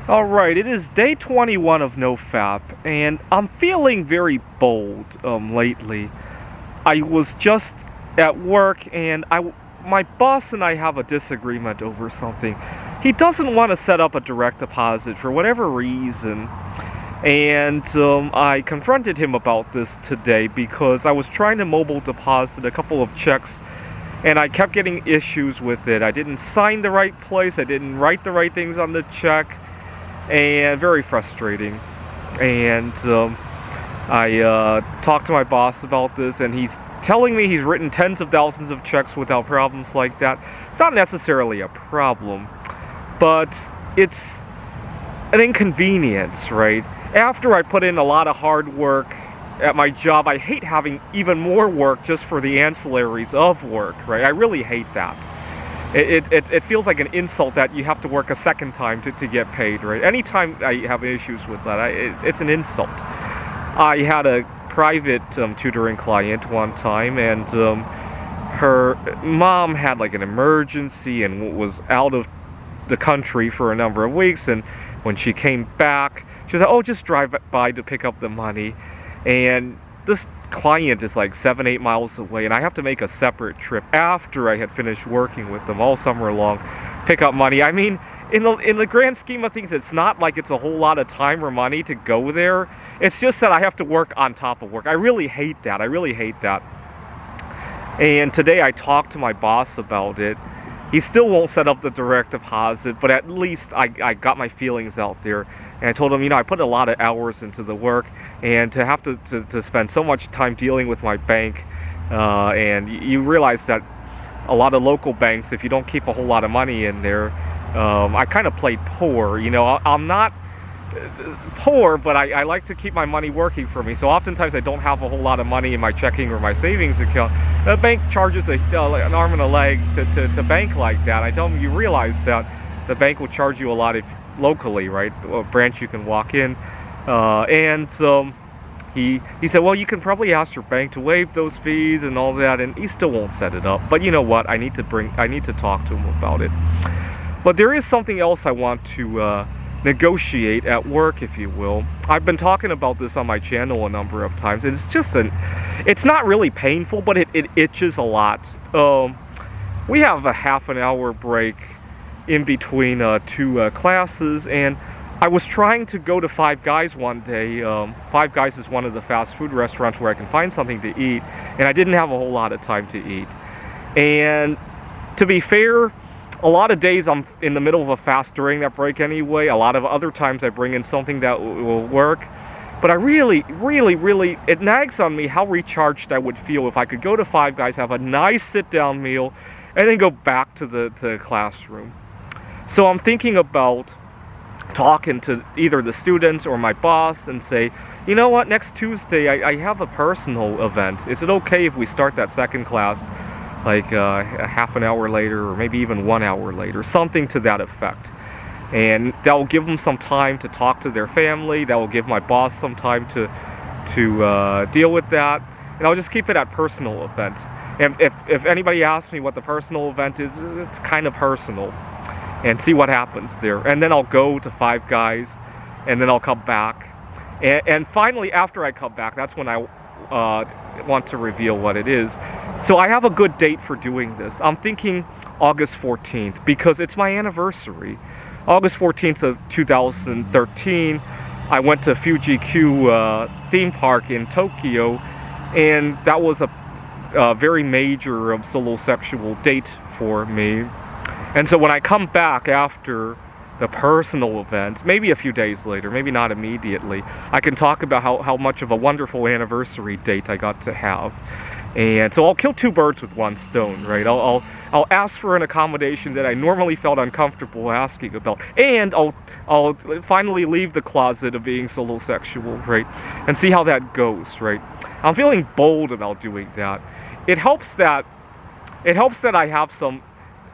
Alright, it is day 21 of NoFap, and I'm feeling very bold lately. I was just at work, and my boss and I have a disagreement over something. He doesn't want to set up a direct deposit for whatever reason, and I confronted him about this today because I was trying to mobile deposit a couple of checks, and I kept getting issues with it. I didn't sign the right place, I didn't write the right things on the check, and very frustrating. And I talked to my boss about this, and he's telling me he's written tens of thousands of checks without problems like that. It's not necessarily a problem, but it's an inconvenience, right? After I put in a lot of hard work at my job, I hate having even more work just for the ancillaries of work, right? I really hate that. It feels like an insult that you have to work a second time to get paid, right? Anytime I have issues with that, it's an insult. I had a private tutoring client one time, and her mom had like an emergency and was out of the country for a number of weeks, and when she came back, she said, "Oh, just drive by to pick up the money." And this client is like 7-8 miles away, and I have to make a separate trip after I had finished working with them all summer long, pick up money. I mean, in the grand scheme of things, it's not like it's a whole lot of time or money to go there. It's just that I have to work on top of work. I really hate that. And today I talked to my boss about it. He still won't set up the direct deposit, but at least I got my feelings out there. And I told him, I put a lot of hours into the work, and to have to spend so much time dealing with my bank, and you realize that a lot of local banks, if you don't keep a whole lot of money in there, I kind of play poor. I'm not poor, but I like to keep my money working for me. So oftentimes I don't have a whole lot of money in my checking or my savings account. The bank charges an arm and a leg to bank like that. I tell them, you realize that the bank will charge you a lot if locally, right? A branch you can walk in, and he said, well, you can probably ask your bank to waive those fees and all that, and he still won't set it up. But you know what? I need to talk to him about it. But there is something else I want to negotiate at work, if you will. I've been talking about this on my channel a number of times. It's not really painful, but it itches a lot. We have a half an hour break in between two classes, and I was trying to go to Five Guys one day. Five Guys is one of the fast food restaurants where I can find something to eat, and I didn't have a whole lot of time to eat. And to be fair, a lot of days I'm in the middle of a fast during that break anyway. A lot of other times I bring in something that will work. But I really, it nags on me how recharged I would feel if I could go to Five Guys, have a nice sit-down meal, and then go back to the classroom. So I'm thinking about talking to either the students or my boss and say, you know what, next Tuesday I have a personal event. Is it okay if we start that second class like a half an hour later, or maybe even 1 hour later, something to that effect? And that will give them some time to talk to their family. That will give my boss some time to deal with that. And I'll just keep it at personal event. And if anybody asks me what the personal event is, it's kind of personal. And see what happens there. And then I'll go to Five Guys, and then I'll come back. And finally, after I come back, that's when I want to reveal what it is. So I have a good date for doing this. I'm thinking August 14th, because it's my anniversary. August 14th of 2013, I went to Fuji-Q theme park in Tokyo, and that was a very major solo-sexual date for me. And so when I come back after the personal event, maybe a few days later, maybe not immediately, I can talk about how much of a wonderful anniversary date I got to have. And so I'll kill two birds with one stone, right? I'll ask for an accommodation that I normally felt uncomfortable asking about, and I'll finally leave the closet of being solo-sexual, right? And see how that goes, right? I'm feeling bold about doing that. It helps that I have some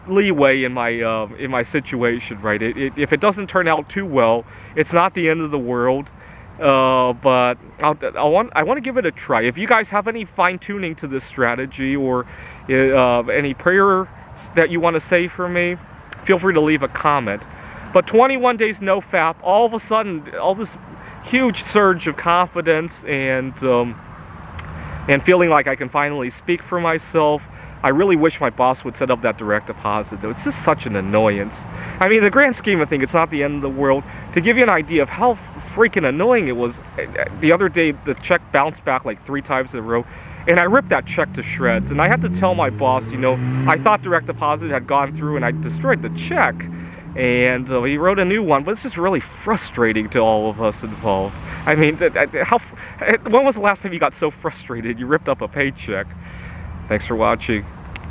leeway in my situation, right? If it doesn't turn out too well, it's not the end of the world. But I want to give it a try. If you guys have any fine-tuning to this strategy, or any prayer that you want to say for me, feel free to leave a comment. But 21 days no FAP, all of a sudden, all this huge surge of confidence and feeling like I can finally speak for myself. I really wish my boss would set up that direct deposit, though. It's just such an annoyance. I mean, in the grand scheme of things, it's not the end of the world. To give you an idea of how freaking annoying it was, the other day, the check bounced back like 3 times in a row, and I ripped that check to shreds. And I had to tell my boss, you know, I thought direct deposit had gone through and I destroyed the check. And he wrote a new one, but it's just really frustrating to all of us involved. I mean, when was the last time you got so frustrated you ripped up a paycheck? Thanks for watching.